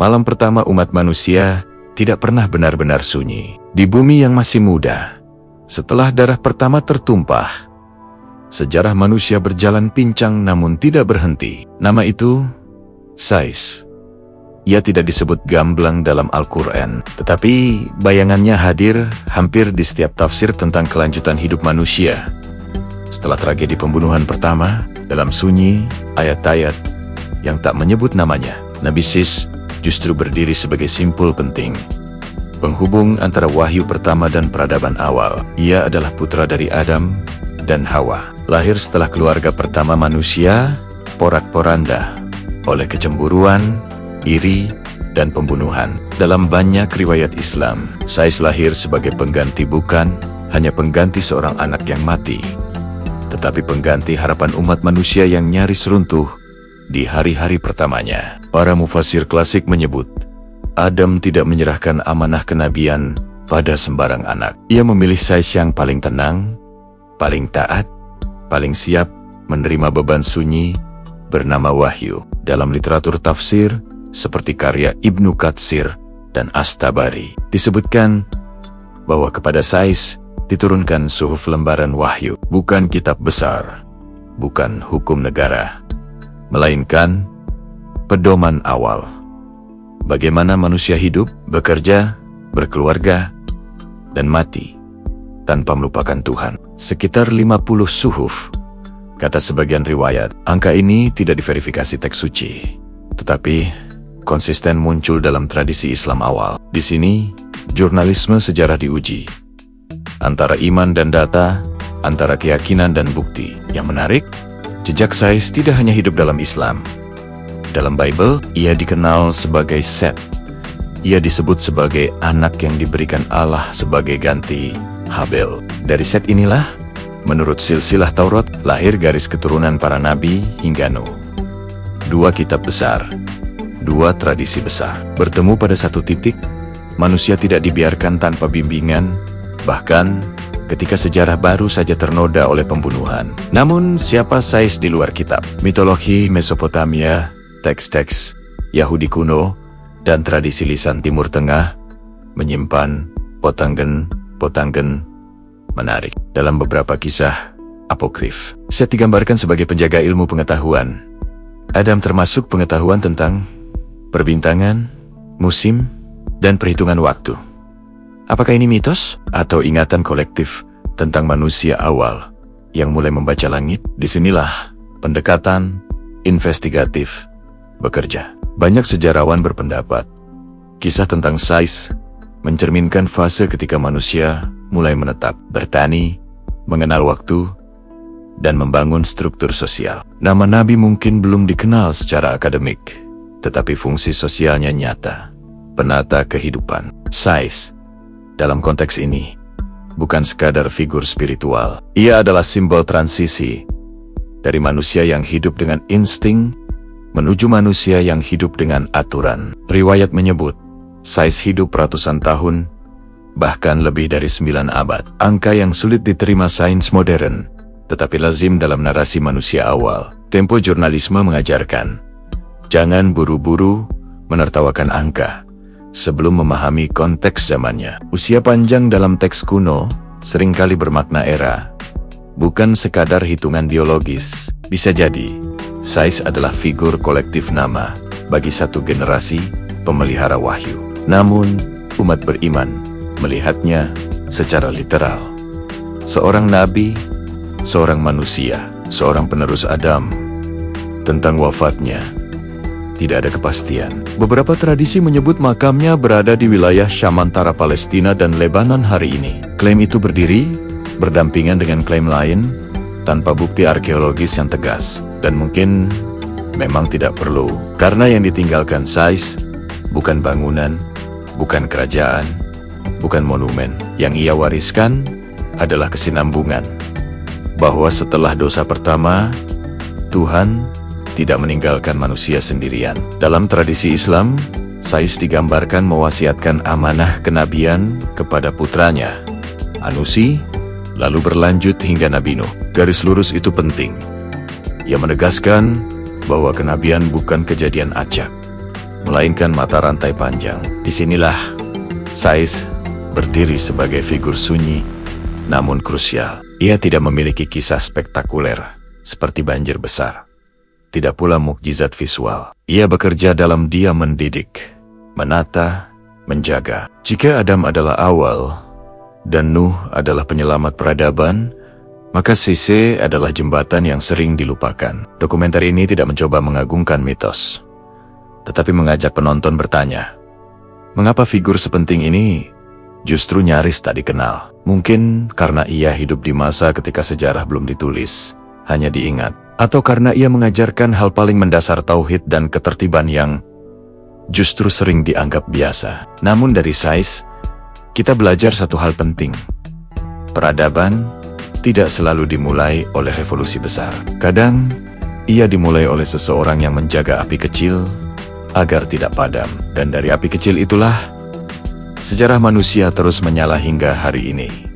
Malam pertama umat manusia tidak pernah benar-benar sunyi. Di bumi yang masih muda, setelah darah pertama tertumpah, sejarah manusia berjalan pincang namun tidak berhenti. Nama itu Sais. Ia tidak disebut gamblang dalam Al-Quran, tetapi bayangannya hadir hampir di setiap tafsir tentang kelanjutan hidup manusia. Setelah tragedi pembunuhan pertama, dalam sunyi, ayat-ayat yang tak menyebut namanya, Nabi Sis justru berdiri sebagai simpul penting, penghubung antara wahyu pertama dan peradaban awal. Ia adalah putra dari Adam dan Hawa, lahir setelah keluarga pertama manusia porak-poranda oleh kecemburuan, iri, dan pembunuhan. Dalam banyak riwayat Islam, Sais lahir sebagai pengganti, bukan hanya pengganti seorang anak yang mati, tetapi pengganti harapan umat manusia yang nyaris runtuh di hari-hari pertamanya. Para mufasir klasik menyebut, Adam tidak menyerahkan amanah kenabian pada sembarang anak. Ia memilih Sais yang paling tenang, paling taat, paling siap menerima beban sunyi bernama wahyu. Dalam literatur tafsir, seperti karya Ibnu Katsir dan As-Tabari, disebutkan bahwa kepada Sais diturunkan suhuf lembaran wahyu, bukan kitab besar, bukan hukum negara, melainkan pedoman awal. Bagaimana manusia hidup, bekerja, berkeluarga, dan mati tanpa melupakan Tuhan. Sekitar 50 suhuf, kata sebagian riwayat. Angka ini tidak diverifikasi teks suci, tetapi konsisten muncul dalam tradisi Islam awal. Di sini, jurnalisme sejarah diuji. Antara iman dan data, antara keyakinan dan bukti. Yang menarik, jejak Sais tidak hanya hidup dalam Islam. Dalam Bible, ia dikenal sebagai Set. Ia disebut sebagai anak yang diberikan Allah sebagai ganti Habel. Dari Set inilah, menurut silsilah Taurat, lahir garis keturunan para nabi hingga Nuh. Dua kitab besar, dua tradisi besar, bertemu pada satu titik. Manusia tidak dibiarkan tanpa bimbingan, bahkan ketika sejarah baru saja ternoda oleh pembunuhan. Namun, siapa Sais di luar kitab? Mitologi Mesopotamia, teks-teks Yahudi kuno, dan tradisi lisan Timur Tengah menyimpan potanggen menarik. Dalam beberapa kisah apokrif, Set digambarkan sebagai penjaga ilmu pengetahuan. Adam termasuk pengetahuan tentang perbintangan, musim, dan perhitungan waktu. Apakah ini mitos atau ingatan kolektif tentang manusia awal yang mulai membaca langit? Disinilah pendekatan investigatif bekerja. Banyak sejarawan berpendapat, kisah tentang Sais mencerminkan fase ketika manusia mulai menetap, bertani, mengenal waktu, dan membangun struktur sosial. Nama Nabi mungkin belum dikenal secara akademik, tetapi fungsi sosialnya nyata, penata kehidupan. Sais, dalam konteks ini, bukan sekadar figur spiritual. Ia adalah simbol transisi dari manusia yang hidup dengan insting menuju manusia yang hidup dengan aturan. Riwayat menyebut, Sais hidup ratusan tahun, bahkan lebih dari 9 abad. Angka yang sulit diterima sains modern, tetapi lazim dalam narasi manusia awal. Tempo jurnalisme mengajarkan, jangan buru-buru menertawakan angka sebelum memahami konteks zamannya. Usia panjang dalam teks kuno seringkali bermakna era, bukan sekadar hitungan biologis. Bisa jadi, Sais adalah figur kolektif nama bagi satu generasi pemelihara wahyu. Namun, umat beriman melihatnya secara literal. Seorang nabi, seorang manusia, seorang penerus Adam. Tentang wafatnya, tidak ada kepastian. Beberapa tradisi menyebut makamnya berada di wilayah Syam antara Palestina dan Lebanon hari ini. Klaim itu berdiri berdampingan dengan klaim lain tanpa bukti arkeologis yang tegas. Dan mungkin memang tidak perlu, karena yang ditinggalkan Sais bukan bangunan, bukan kerajaan, bukan monumen. Yang ia wariskan adalah kesinambungan, bahwa setelah dosa pertama, Tuhan tidak meninggalkan manusia sendirian. Dalam tradisi Islam, Sais digambarkan mewasiatkan amanah kenabian kepada putranya, Anusi, lalu berlanjut hingga Nabi Nuh. Garis lurus itu penting. Ia menegaskan bahwa kenabian bukan kejadian acak, melainkan mata rantai panjang. Disinilah Sais berdiri sebagai figur sunyi, namun krusial. Ia tidak memiliki kisah spektakuler seperti banjir besar. Tidak pula mukjizat visual. Ia bekerja dalam diam mendidik, menata, menjaga. Jika Adam adalah awal dan Nuh adalah penyelamat peradaban, maka Sisay adalah jembatan yang sering dilupakan. Dokumenter ini tidak mencoba mengagungkan mitos, tetapi mengajak penonton bertanya, mengapa figur sepenting ini justru nyaris tak dikenal? Mungkin karena ia hidup di masa ketika sejarah belum ditulis, hanya diingat. Atau karena ia mengajarkan hal paling mendasar tauhid dan ketertiban yang justru sering dianggap biasa. Namun dari Sais, kita belajar satu hal penting. Peradaban tidak selalu dimulai oleh revolusi besar. Kadang, ia dimulai oleh seseorang yang menjaga api kecil agar tidak padam. Dan dari api kecil itulah sejarah manusia terus menyala hingga hari ini.